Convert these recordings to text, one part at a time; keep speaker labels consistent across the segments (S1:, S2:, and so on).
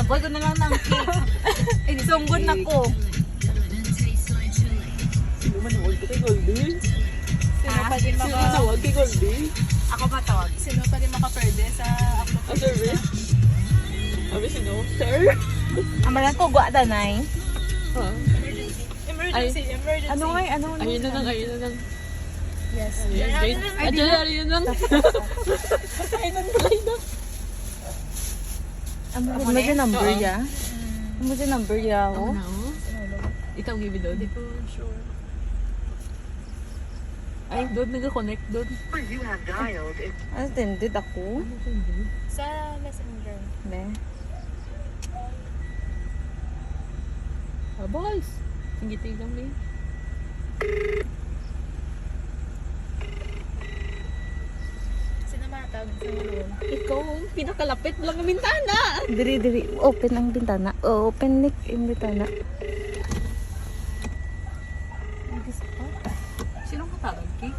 S1: Kinaboy ko na lang ng cake. Sunggod na ko.
S2: Sino man nawag ko kay Goldie?
S3: Sino pa din
S2: Sino nawag kay Goldie?
S1: Ako ba tawag?
S3: Sino pa din makaperde sa
S2: Ang service? Sabi sino? Sir?
S1: Amalan ko gwa danay.
S2: Ha?
S3: emergency.
S1: Ano nga?
S2: Ayun na lang, ayun na lang.
S3: Yes.
S2: Ayun, wait. Ayun lang. Ayun na.
S1: Ano mo dyan number ya? Ano mo dyan number ya
S2: Ako
S1: ako?
S2: na, oh. Ikaw, give it doon.
S3: Hindi ko sure.
S2: Ay, doon nag-connect doon.
S1: Ano tended ako?
S2: Ano yun, doon?
S3: Sa messenger.
S1: Ne.
S2: Ah, boys. Sige, tignan mo yun.
S3: Sino matawag sa ulo?
S2: Ikaw, ang pinakalapit lang ang bintana.
S1: Diri. Open ang bintana. Open Nick yung bintana.
S2: Sinong katawag, Kay?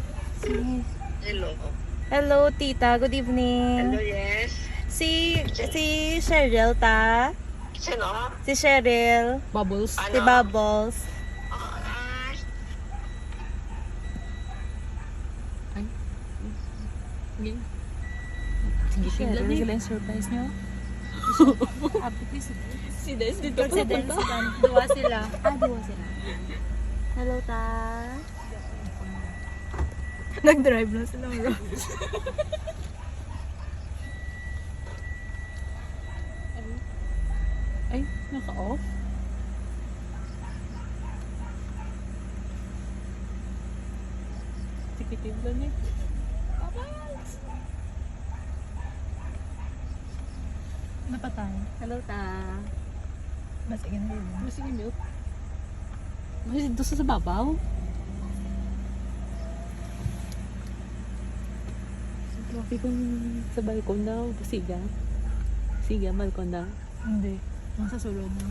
S1: Hello, tita. Good evening.
S4: Hello, yes.
S1: Si Cheryl ta.
S4: Sino?
S1: Si Cheryl.
S2: Bubbles.
S1: Si Bubbles.
S2: Ay. Sige. Sige, tignan
S1: Cheryl,
S2: niyo.
S1: sila yung surprise niyo.
S2: Si Des, dito
S3: Coincidence
S2: pupunta.
S3: lang. Dua sila.
S1: Dua sila. Hello, ta.
S3: Nag-drive na sila. Bro.
S2: Ay, naka-off. Sige, tignan niyo.
S3: Napatay.
S1: Hello, ta.
S3: Basta ganun.
S2: Mas sige, milk. Mas dito sa babaw. Sabi kong sa balkon daw, siga. Siga, balkon daw.
S3: Hindi. Nasa sulod na.